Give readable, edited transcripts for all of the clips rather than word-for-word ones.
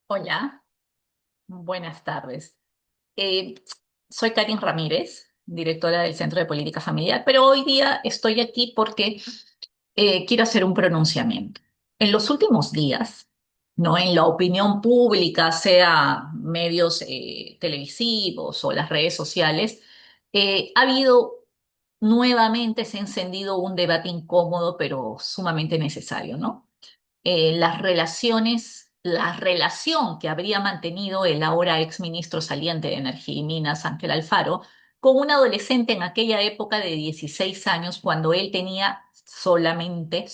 Hola, buenas tardes. Eh, Soy Karin Ramírez, directora del Centro de Política Familiar, pero hoy día estoy aquí porque quiero hacer un pronunciamiento. En los últimos días, no en la opinión pública, sea medios televisivos o las redes sociales, ha habido nuevamente, se ha encendido un debate incómodo, pero sumamente necesario, ¿no? La relación que habría mantenido el ahora exministro saliente de Energía y Minas, Ángel Alfaro, con un adolescente en aquella época de 16 años, cuando él tenía solamente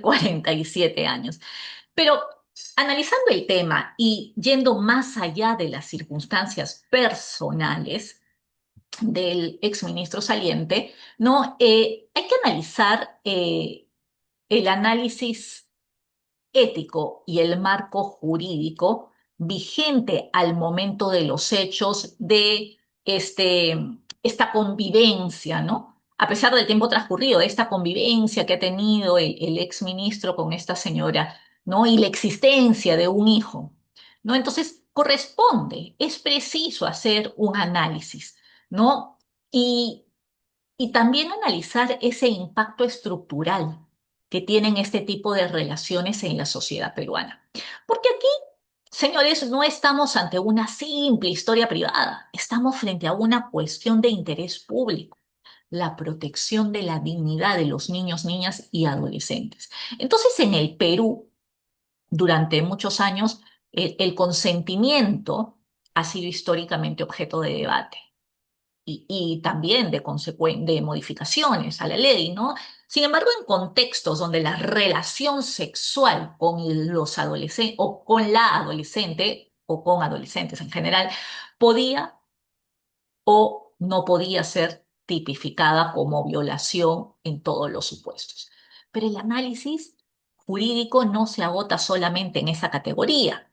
47 años. Pero analizando el tema y yendo más allá de las circunstancias personales del exministro saliente, ¿no? Hay que analizar el análisis ético y el marco jurídico vigente al momento de los hechos de esta convivencia, ¿no? A pesar del tiempo transcurrido, de esta convivencia que ha tenido el exministro con esta señora, ¿no? Y la existencia de un hijo, ¿no? Entonces, corresponde, es preciso hacer un análisis, ¿no? Y y también analizar ese impacto estructural que tienen este tipo de relaciones en la sociedad peruana. Porque aquí, señores, no estamos ante una simple historia privada, estamos frente a una cuestión de interés público, la protección de la dignidad de los niños, niñas y adolescentes. Entonces, en el Perú, durante muchos años, el consentimiento ha sido históricamente objeto de debate y también de modificaciones a la ley, ¿no? Sin embargo, en contextos donde la relación sexual con los adolescentes o con la adolescente o con adolescentes en general podía o no podía ser tipificada como violación en todos los supuestos. Pero el análisis jurídico no se agota solamente en esa categoría.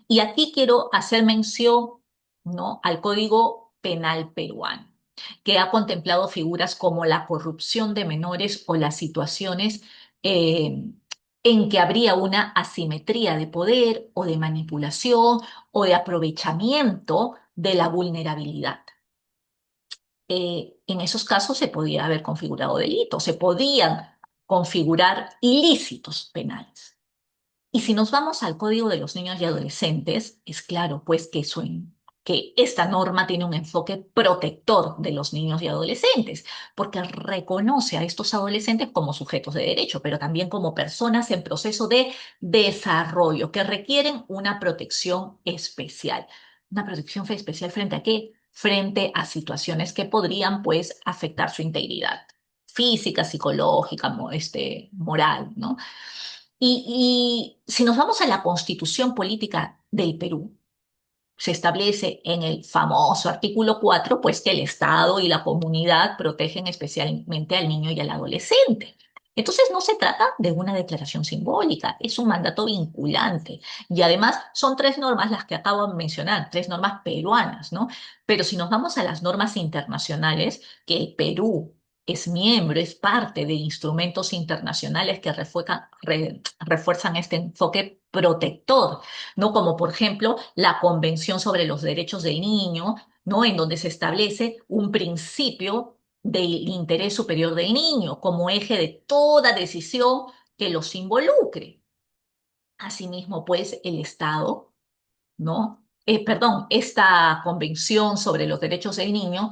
Y aquí quiero hacer mención, ¿no?, al Código Penal peruano, que ha contemplado figuras como la corrupción de menores o las situaciones eh, en que habría una asimetría de poder o de manipulación o de aprovechamiento de la vulnerabilidad. En esos casos se podía haber configurado delitos, se podían configurar ilícitos penales. Y si nos vamos al Código de los Niños y Adolescentes, es claro, pues, que esta norma tiene un enfoque protector de los niños y adolescentes, porque reconoce a estos adolescentes como sujetos de derecho, pero también como personas en proceso de desarrollo que requieren una protección especial. ¿Una protección especial frente a qué? Frente a situaciones que podrían, pues, afectar su integridad física, psicológica, moral, ¿no? Y si nos vamos a la Constitución Política del Perú, se establece en el famoso artículo 4, pues que el Estado y la comunidad protegen especialmente al niño y al adolescente. Entonces no se trata de una declaración simbólica, es un mandato vinculante. Y además son tres normas las que acabo de mencionar, tres normas peruanas, ¿no? Pero si nos vamos a las normas internacionales, que el Perú es miembro, es parte de instrumentos internacionales que refuerzan este enfoque protector, ¿no? Como por ejemplo la Convención sobre los Derechos del Niño, ¿no? En donde se establece un principio del interés superior del niño como eje de toda decisión que los involucre. Asimismo, pues, el Estado, ¿no? Perdón, esta Convención sobre los Derechos del Niño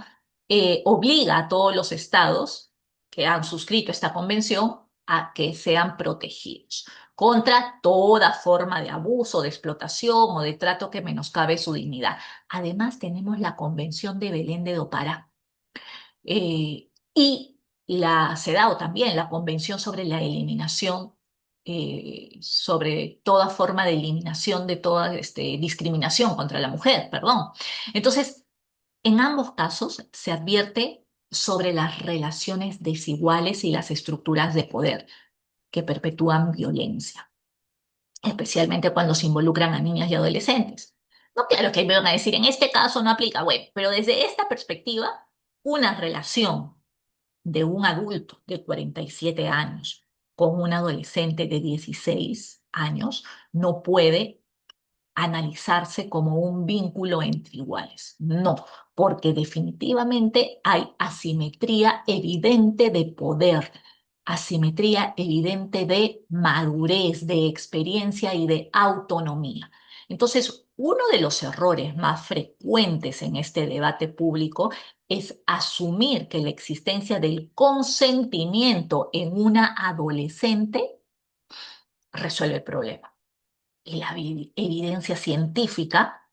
obliga a todos los estados que han suscrito esta convención a que sean protegidos contra toda forma de abuso, de explotación o de trato que menoscabe su dignidad. Además, tenemos la Convención de Belén de do Pará y la CEDAW también, la Convención sobre la Eliminación, sobre toda forma de eliminación de toda discriminación contra la mujer, perdón. Entonces, en ambos casos se advierte sobre las relaciones desiguales y las estructuras de poder que perpetúan violencia, especialmente cuando se involucran a niñas y adolescentes. No, claro que me van a decir, en este caso no aplica, bueno, pero desde esta perspectiva, una relación de un adulto de 47 años con un adolescente de 16 años no puede analizarse como un vínculo entre iguales. No, porque definitivamente hay asimetría evidente de poder, asimetría evidente de madurez, de experiencia y de autonomía. Entonces, uno de los errores más frecuentes en este debate público es asumir que la existencia del consentimiento en una adolescente resuelve el problema. Y la evidencia científica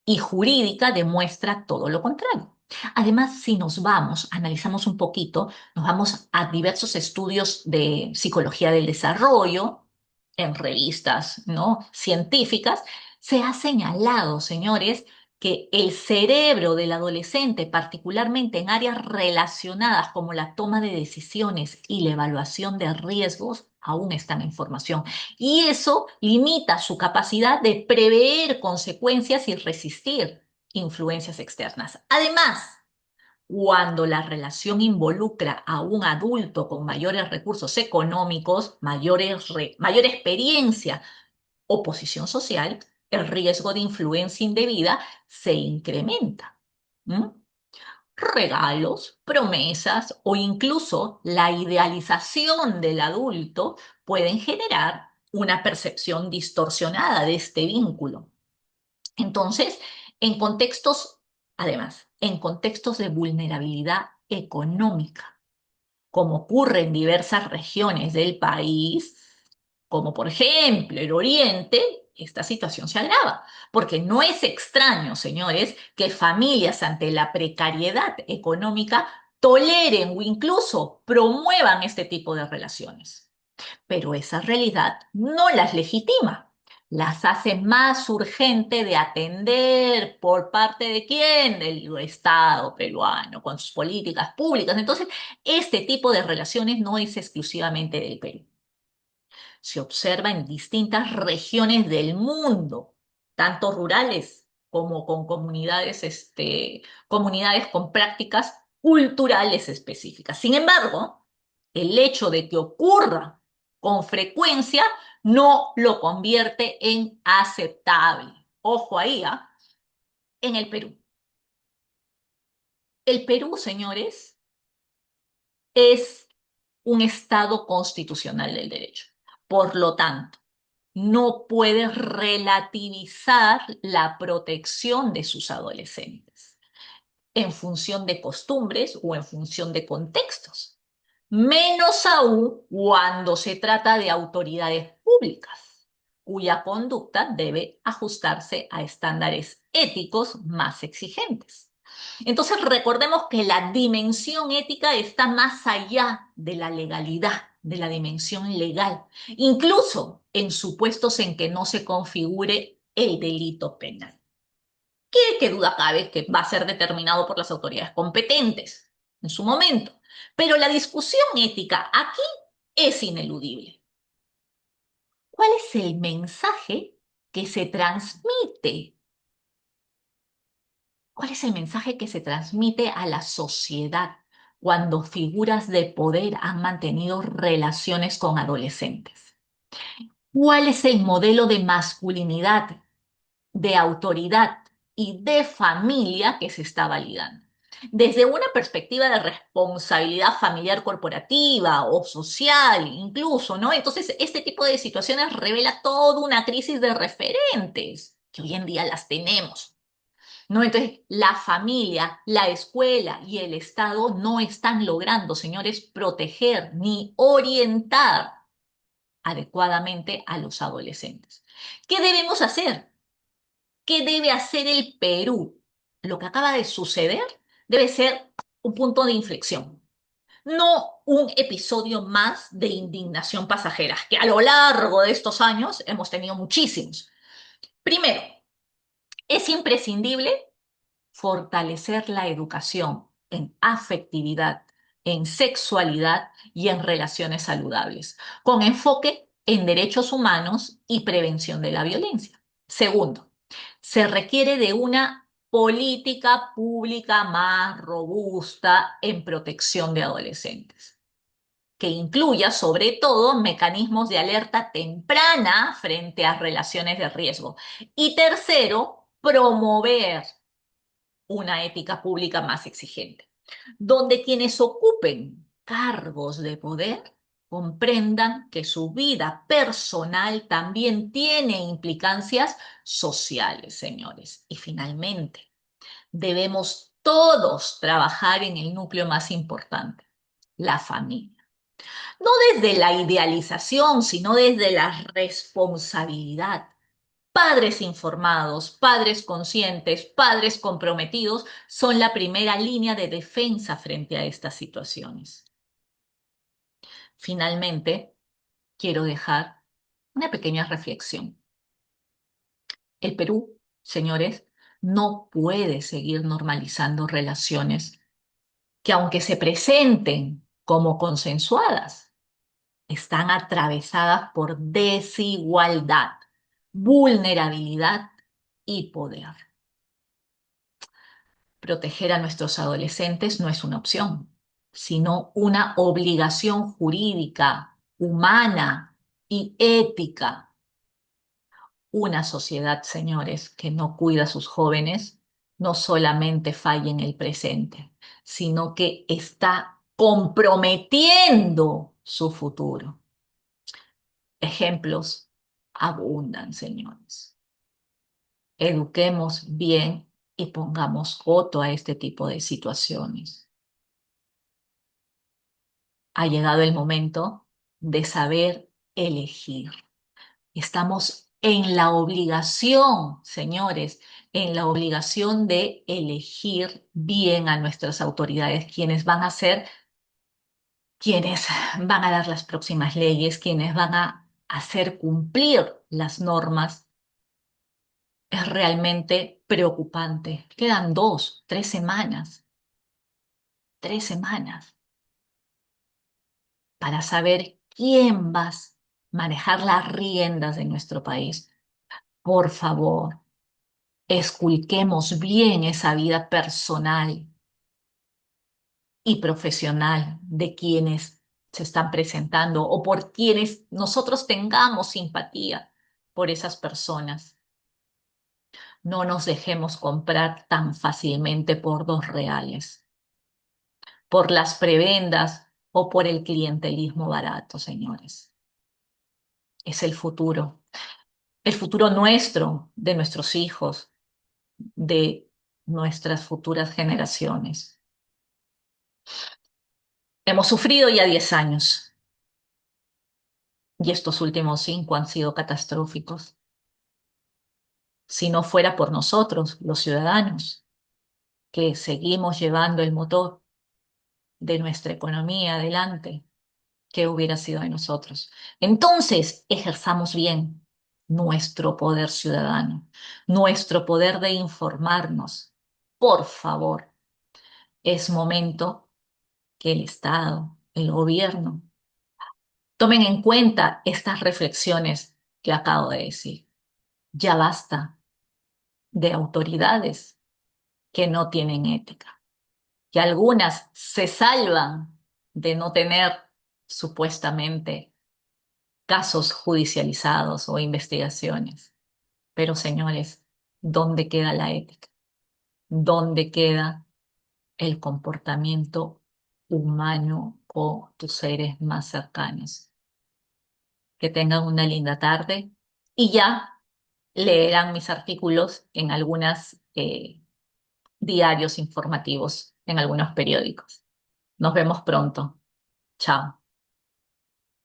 y jurídica demuestra todo lo contrario. Además, si nos vamos, analizamos un poquito, nos vamos a diversos estudios de psicología del desarrollo en revistas, ¿no?, científicas, se ha señalado, señores, que el cerebro del adolescente, particularmente en áreas relacionadas como la toma de decisiones y la evaluación de riesgos, aún están en formación. Y eso limita su capacidad de prever consecuencias y resistir influencias externas. Además, cuando la relación involucra a un adulto con mayores recursos económicos, mayor experiencia o posición social, el riesgo de influencia indebida se incrementa. ¿Mm? Regalos, promesas o incluso la idealización del adulto pueden generar una percepción distorsionada de este vínculo. Entonces, en contextos, además, en contextos de vulnerabilidad económica, como ocurre en diversas regiones del país, como por ejemplo el Oriente, esta situación se agrava, porque no es extraño, señores, que familias ante la precariedad económica toleren o incluso promuevan este tipo de relaciones. Pero esa realidad no las legitima, las hace más urgente de atender por parte de quién, del Estado peruano, con sus políticas públicas. Entonces, este tipo de relaciones no es exclusivamente del Perú. Se observa en distintas regiones del mundo, tanto rurales como con comunidades con prácticas culturales específicas. Sin embargo, el hecho de que ocurra con frecuencia no lo convierte en aceptable. Ojo ahí, ¿ah? En el Perú. El Perú, señores, es un Estado constitucional del derecho. Por lo tanto, no puede relativizar la protección de sus adolescentes en función de costumbres o en función de contextos, menos aún cuando se trata de autoridades públicas, cuya conducta debe ajustarse a estándares éticos más exigentes. Entonces recordemos que la dimensión ética está más allá de la legalidad, de la dimensión legal, incluso en supuestos en que no se configure el delito penal. ¿Qué duda cabe que va a ser determinado por las autoridades competentes en su momento? Pero la discusión ética aquí es ineludible. ¿Cuál es el mensaje que se transmite? ¿Cuál es el mensaje que se transmite a la sociedad cuando figuras de poder han mantenido relaciones con adolescentes? ¿Cuál es el modelo de masculinidad, de autoridad y de familia que se está validando? Desde una perspectiva de responsabilidad familiar corporativa o social incluso, ¿no? Entonces, este tipo de situaciones revela toda una crisis de referentes que hoy en día las tenemos. ¿No? Entonces, la familia, la escuela y el Estado no están logrando, señores, proteger ni orientar adecuadamente a los adolescentes. ¿Qué debemos hacer? ¿Qué debe hacer el Perú? Lo que acaba de suceder debe ser un punto de inflexión, no un episodio más de indignación pasajera, que a lo largo de estos años hemos tenido muchísimos. Primero, es imprescindible fortalecer la educación en afectividad, en sexualidad y en relaciones saludables, con enfoque en derechos humanos y prevención de la violencia. Segundo, se requiere de una política pública más robusta en protección de adolescentes. que incluya sobre todo mecanismos de alerta temprana frente a relaciones de riesgo. Y tercero, promover una ética pública más exigente, donde quienes ocupen cargos de poder comprendan que su vida personal también tiene implicancias sociales, señores. Y finalmente, debemos todos trabajar en el núcleo más importante, la familia. No desde la idealización, sino desde la responsabilidad. Padres informados, padres conscientes, padres comprometidos son la primera línea de defensa frente a estas situaciones. Finalmente, quiero dejar una pequeña reflexión. El Perú, señores, no puede seguir normalizando relaciones que, aunque se presenten como consensuadas, están atravesadas por desigualdad, vulnerabilidad y poder. Proteger a nuestros adolescentes no es una opción, sino una obligación jurídica, humana y ética. Una sociedad, señores, que no cuida a sus jóvenes, no solamente falla en el presente, sino que está comprometiendo su futuro. Ejemplos abundan, señores. Eduquemos bien y pongamos coto a este tipo de situaciones. Ha llegado el momento de saber elegir. Estamos en la obligación, señores, en la obligación de elegir bien a nuestras autoridades, quienes van a ser, quienes van a dar las próximas leyes, quienes van a hacer cumplir las normas. Es realmente preocupante. Quedan 3 semanas para saber quién va a manejar las riendas de nuestro país. Por favor, esculquemos bien esa vida personal y profesional de quienes se están presentando o por quienes nosotros tengamos simpatía por esas personas. No nos dejemos comprar tan fácilmente por $2, por las prebendas o por el clientelismo barato, señores. Es el futuro nuestro, de nuestros hijos, de nuestras futuras generaciones. Hemos sufrido ya 10 años y estos últimos 5 han sido catastróficos. Si no fuera por nosotros, los ciudadanos, que seguimos llevando el motor de nuestra economía adelante, ¿qué hubiera sido de nosotros? Entonces, ejerzamos bien nuestro poder ciudadano, nuestro poder de informarnos. Por favor, es momento que el Estado, el gobierno, tomen en cuenta estas reflexiones que acabo de decir. Ya basta de autoridades que no tienen ética, que algunas se salvan de no tener supuestamente casos judicializados o investigaciones. Pero señores, ¿dónde queda la ética? ¿Dónde queda el comportamiento humano con tus seres más cercanos? Que tengan una linda tarde y ya leerán mis artículos en algunos diarios informativos, en algunos periódicos. Nos vemos pronto. Chao.